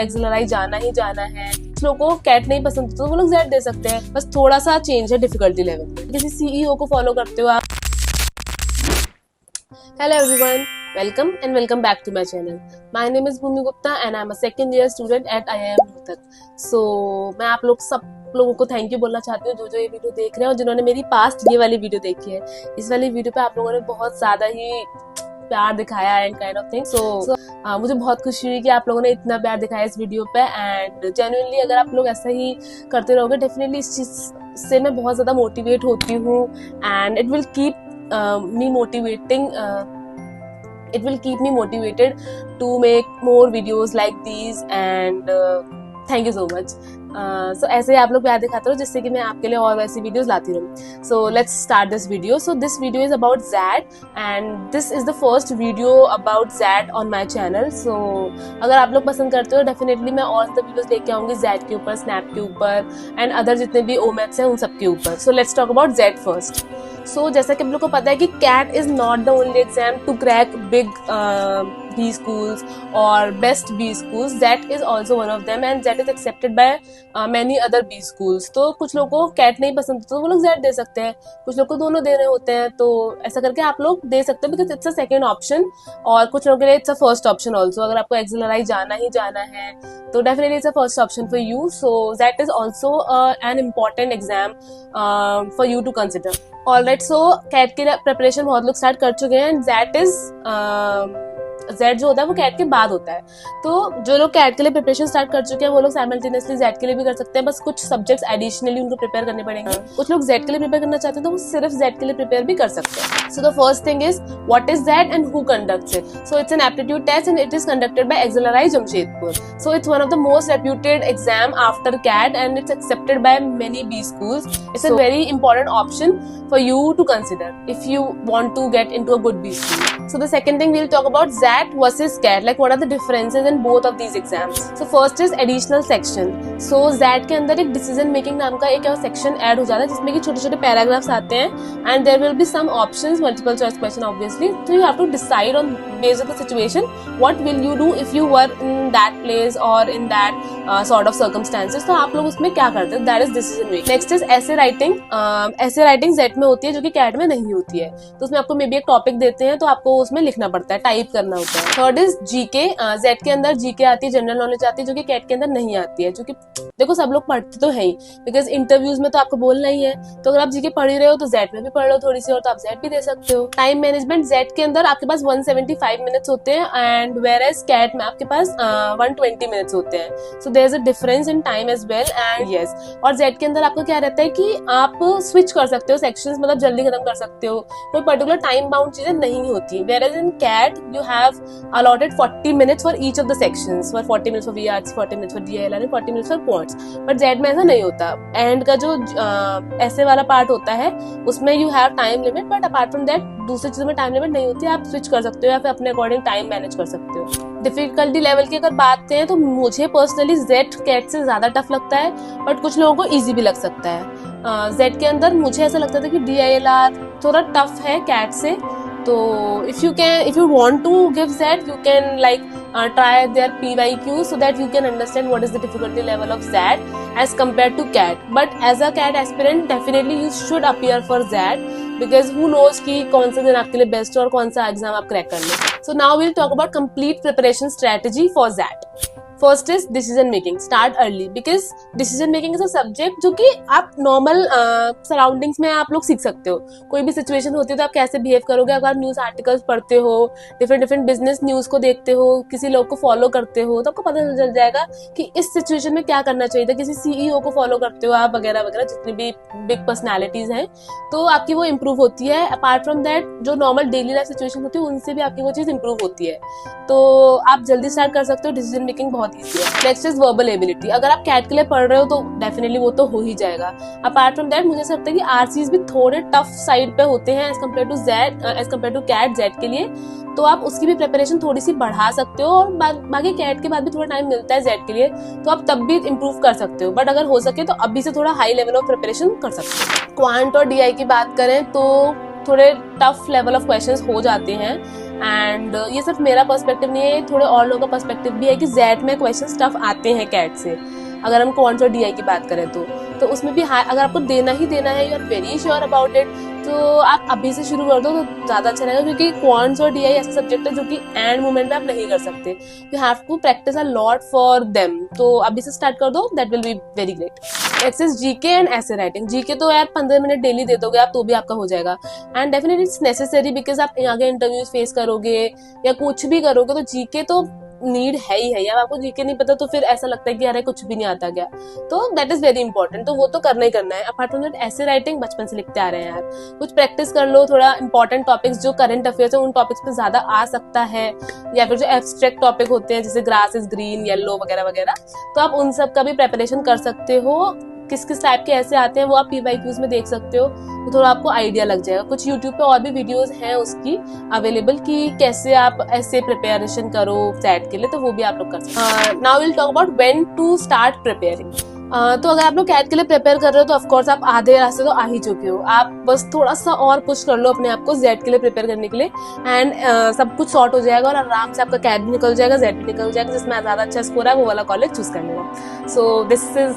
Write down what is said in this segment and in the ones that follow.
एक्सेलराई जाना ही जाना है। कुछ लोगों को कैट नहीं पसंद तो वो लोग जेड दे सकते हैं, बस थोड़ा सा चेंज है डिफिकल्टी लेवल। किसी सीईओ को फॉलो करते हो आप। Hello everyone, welcome back to my channel. My name is Bhumi Gupta and I'm a second year student at IIM Rohtak. So मैं आप लोग सब लोगों को थैंक यू बोलना चाहती हूँ जो ये वीडियो देख रहे हैं और जिन्होंने मेरी पास्ट ये वाली वीडियो देखी है। इस वाली वीडियो पे आप लोगों ने बहुत ज्यादा ही प्यार दिखाया एंड काइंड ऑफ थिंग। सो मुझे बहुत खुशी हुई कि आप लोगों ने इतना प्यार दिखाया इस वीडियो पे। एंड जेन्युइनली अगर आप लोग ऐसा ही करते रहोगे डेफिनेटली इस चीज से मैं बहुत ज्यादा मोटिवेट होती हूँ and it will keep me motivated to make more videos like these and thank you so much. So ऐसे आप लोग प्यार दिखाते रहो जिससे कि मैं आपके लिए और वैसी वीडियोस लाती रहूँ। So let's start this video. So this video is about ZAD and this is the first video about ZAD on my channel. So अगर आप लोग पसंद करते हो डेफिनेटली मैं और ज़्यादा वीडियोस लेके आऊँगी ZAD के ऊपर, स्नैप के ऊपर एंड अदर जितने भी ओमैथ्स हैं उन सब के ऊपर। So let's talk about ZAD first. So जैसा कि हम लोग को पता है कि CAT is not the only exam to crack big B schools or best B schools. ZAT is also one of them and ZAT is accepted by many other B schools. तो कुछ लोगों को CAT नहीं पसंद तो वो लोग ZAT दे सकते हैं, कुछ लोग को दोनों दे रहे होते हैं, तो ऐसा करके आप लोग दे सकते हो because it's a second option और कुछ लोगों के लिए it's a first option also. अगर आपको एक्सेलराई जाना ही जाना है तो definitely it's a first option for you. So ZAT is also an important exam for you to consider. Alright, so CAT की प्रिपरेशन बहुत लोग स्टार्ट कर चुके हैं एंड जेड जो होता है वो कैट के बाद होता है। तो जो लोग कैट के लिए प्रिपरेशन स्टार्ट कर चुके हैं वो लोग साइमल्टेनियसली जेड के लिए भी कर सकते हैं, बस कुछ सब्जेक्ट्स एडिशनली उनको प्रिपेयर करने पड़ेंगे। कुछ लोग जेड के लिए प्रिपेयर करना चाहते हैं तो वो सिर्फ जेड के लिए प्रिपेयर भी कर सकते हैं। So the first thing is what is XAT and who conducts it. So it's an aptitude test and it is conducted by XLRI Jamshedpur. So it's one of the most reputed exam after CAT and it's accepted by many B schools. It's a very important option for you to consider if you want to get into a good B school. So the second thing we'll talk about ZAT versus CAT, like what are the differences in both of these exams. So first is additional section. So ZAT के अंदर एक decision making नाम का एक section add हो जाता है जिसमें कि छोटे छोटे paragraphs आते हैं and there will be some options, multiple choice question obviously. So you have to decide on based on the situation what will you do if you were in that place or in that sort of circumstances. तो आप लोग उसमें क्या करते हैं, that is decision making. Next is essay writing. Essay writing ZAT में होती है जो कि कैट में नहीं होती है, तो उसमें आपको मे बी एक टॉपिक देते हैं तो आपको उसमें लिखना पड़ता है, टाइप करना होता है। Third is GK. जेड के अंदर जीके आती है, जनरल नॉलेज आती है जो कि कैट के अंदर नहीं आती है, जो कि देखो सब लोग पढ़ते तो है ही बिकॉज इंटरव्यूज में तो आपको बोलना ही है, तो अगर आप जीके पढ़ ही रहे हो तो जेड में भी पढ़ लो थोड़ी सी और तो आप जेड भी दे सकते हो। टाइम मैनेजमेंट जेड के अंदर आपके पास 175 मिनट्स होते हैं एंड वेयर एज कैट में आपके पास 120 मिनट्स होते हैं। So there is a difference in time as well and yes. और जेड के अंदर आपको क्या रहता है कि आप स्विच कर सकते हो सेक्शंस, मतलब जल्दी खत्म कर सकते हो, कोई पर्टिकुलर टाइम बाउंड चीजें नहीं होती। Whereas in CAT you have allotted 40 minutes for each of the sections, for 40 minutes for VRs, 40 minutes for DILR and 40 minutes for quants. But ZAD में ऐसा नहीं होता। एंड का जो ऐसे वाला पार्ट होता है उसमें you have time limit, but apart from that दूसरी चीजों में टाइम लिमिट नहीं होती, आप स्विच कर सकते हो या फिर अपने अकॉर्डिंग टाइम मैनेज कर सकते हो। डिफिकल्टी लेवल की अगर बात करें तो मुझे पर्सनली जेड कैट से ज्यादा टफ लगता है, बट कुछ लोगों को इजी भी लग सकता है। जेड के अंदर मुझे ऐसा लगता था कि DILR थोड़ा टफ है कैट से, तो if you want to give ZAD you can like try their PYQ so that you can understand what is the difficulty level of ZAD as compared to CAT. But as a CAT aspirant definitely you should appear for ZAD because who knows कि कौन सा दिन आपके लिए best है और कौन सा एग्जाम आप क्रैक कर लें। So now we'll talk about complete preparation strategy for ZAD. First is decision making, start early because decision making is a subject जो कि आप नॉर्मल सराउंडिंग्स में आप लोग सीख सकते हो। कोई भी सिचुएशन होती है तो आप कैसे बिहेव करोगे, अगर आप न्यूज आर्टिकल्स पढ़ते हो, डिफरेंट बिजनेस न्यूज को देखते हो, किसी लोग को फॉलो करते हो, तो आपको पता चल जाएगा कि इस सिचुएशन में क्या करना चाहिए था। किसी सीईओ को फॉलो करते हो आप वगैरह वगैरह, जितनी भी बिग पर्सनैलिटीज हैं, तो आपकी वो इम्प्रूव होती है। अपार्ट फ्रॉम दैट जो नॉर्मल डेली लाइफ सिचुएशन होती है उनसे भी आपकी वो चीज इम्प्रूव होती है, तो आप जल्दी स्टार्ट कर सकते हो। डिसीजन मेकिंग बहुत नेक्स्ट इज वर्बल एबिलिटी। अगर आप कैट के लिए पढ़ रहे हो तो डेफिनेटली वो तो हो ही जाएगा। अपार्ट फ्रॉम दैट मुझे ऐसा लगता है कि आरसीज भी थोड़े टफ साइड पे होते हैं as compare to CAT Z के लिए, तो आप उसकी भी प्रिपरेशन थोड़ी सी बढ़ा सकते हो और बाकी कैट के बाद भी थोड़ा टाइम मिलता है जेड के लिए, तो आप तब भी इम्प्रूव कर सकते हो। बट अगर हो सके तो अभी से थोड़ा हाई लेवल ऑफ प्रिपरेशन कर सकते हो। क्वांट और डीआई की बात करें तो थोड़े टफ लेवल ऑफ क्वेश्चंस हो जाते हैं एंड ये सिर्फ मेरा पर्सपेक्टिव नहीं है, थोड़े और लोगों का पर्सपेक्टिव भी है कि जेट में क्वेश्चन टफ आते हैं कैट से। अगर हम क्वांट्स और डीआई की बात करें तो उसमें भी अगर आपको देना ही देना है, you are very sure about it, तो आप अभी से शुरू कर दो तो ज्यादा अच्छा रहेगा, क्योंकि क्वांट्स और डीआई ऐसे सब्जेक्ट है जो कि एंड मोमेंट में आप नहीं कर सकते, you have to practice a lot for them. तो अभी से स्टार्ट कर दो, that will be very great. Next is GK and essay writing. GK तो यार 15 मिनट डेली दे दोगे आप तो भी आपका हो जाएगा, and definitely it's necessary, because आप आगे इंटरव्यूज फेस करोगे या कुछ भी करोगे तो जीके तो नीड है ही है। अब आपको जीके नहीं पता तो फिर ऐसा लगता है कि यार कुछ भी नहीं आता क्या, तो दैट इज वेरी इंपॉर्टेंट, तो वो तो करना ही करना है। अपार्ट फ्रॉम दैट ऐसे राइटिंग बचपन से लिखते आ रहे हैं यार, कुछ प्रैक्टिस कर लो, थोड़ा इंपॉर्टेंट टॉपिक्स जो करंट अफेयर्स है उन टॉपिक्स पे ज्यादा आ सकता है, या फिर जो एब्स्ट्रैक्ट टॉपिक होते हैं जैसे ग्रास इज ग्रीन, येलो वगैरह वगैरह, तो आप उन सब का भी प्रेपरेशन कर सकते हो। किस किस टाइप के ऐसे आते हैं वो आप PYQs में देख सकते हो, तो थोड़ा आपको आइडिया लग जाएगा। कुछ YouTube पे और भी वीडियोस हैं उसकी अवेलेबल कि कैसे आप ऐसे प्रिपरेशन करो सेट के लिए, तो वो भी आप लोग कर सकते हैं। Now will talk about when to start preparing. तो अगर आप लोग कैट के लिए प्रिपेयर कर रहे हो तो ऑफकोर्स आप आधे रास्ते तो आ ही चुके हो, आप बस थोड़ा सा और पुश कर लो अपने आप को जेड के लिए प्रिपेयर करने के लिए, एंड सब कुछ सॉर्ट हो जाएगा और आराम से आपका कैट भी निकल जाएगा, जेड भी निकल जाएगा, जिसमें ज्यादा अच्छा स्कोर है वो वाला कॉलेज चूज कर लेना। So this is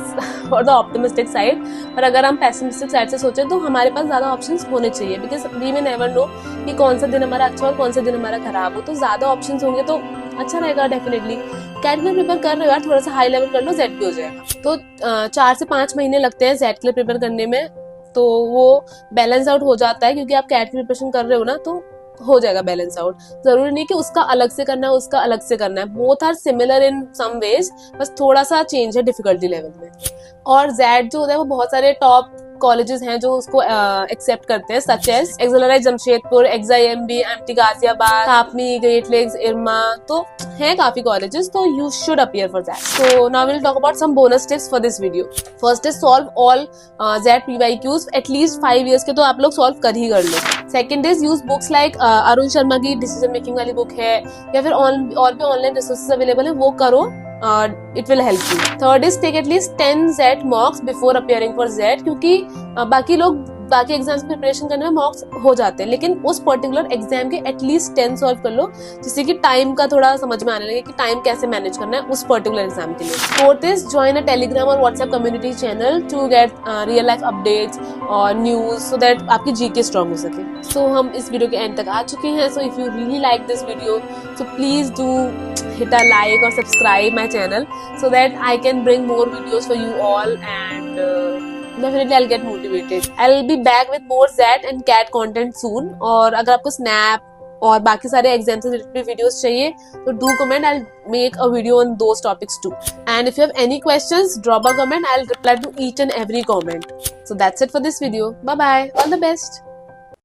for the optimistic side. पर अगर हम पेसिमिस्टिक साइड से सोचें तो हमारे पास ज्यादा ऑप्शंस होने चाहिए, because we may never know कि कौन सा दिन हमारा अच्छा और कौन सा दिन हमारा खराब हो, तो ज्यादा ऑप्शंस होंगे तो अच्छा रहेगा डेफिनेटली। कैट में प्रिपेयर कर रहे हो यार, थोड़ा सा हाई लेवल कर लो, जेड भी हो जाएगा। तो 4 से 5 महीने लगते हैं जेड के लिए प्रिपेयर करने में, तो वो बैलेंस आउट हो जाता है, क्योंकि आप कैट की प्रिपरेशन कर रहे हो ना तो हो जाएगा बैलेंस आउट। जरूरी नहीं कि उसका अलग से करना है, उसका अलग से करना है, both are similar in some ways, बस थोड़ा सा चेंज है डिफिकल्टी लेवल में। और जेड जो होता है वो बहुत सारे टॉप कॉलेजेस हैं जो उसको एक्सेप्ट करते हैं, such as XLRI Jamshedpur, XIMB, MT Ghaziabad, TAPMI, great lakes, IRMA, तो हैं काफी कॉलेजेस, तो you should appear for that. So now will talk about some bonus tips for this video. First is solve all XAT PYQs, at least 5 years के तो आप लोग solve कर ही कर लो। Second is use books like Arun Sharma की डिसीजन मेकिंग वाली बुक है, या फिर और भी ऑनलाइन रिसोर्सेज अवेलेबल है, वो करो, it will help you. Third is take at least 10 Z mocks before appearing for Z, क्योंकि बाकी लोग बाकी एग्जाम्स की प्रिपरेशन करने में मॉक्स हो जाते हैं, लेकिन उस पर्टिकुलर एग्जाम के एटलीस्ट 10 सॉल्व कर लो, जिससे कि टाइम का थोड़ा समझ में आने लगे कि टाइम कैसे मैनेज करना है उस पर्टिकुलर एग्जाम के लिए। Fourth is join a Telegram और WhatsApp community channel to get real life updates और न्यूज, सो दैट आपकी जीके स्ट्रॉन्ग हो सके। सो हम इस वीडियो के एंड तक आ चुके हैं। So if you really like this video, so please do hit a like or subscribe my channel so that I can bring more videos for you all, and definitely I'll get motivated. I'll be back with more ZAT and CAT content soon. और अगर आपको snap और बाकी सारे exam से related videos चाहिए तो do comment, I'll make a video on those topics too. And if you have any questions, drop a comment, I'll reply to each and every comment. So that's it for this video. Bye bye, all the best.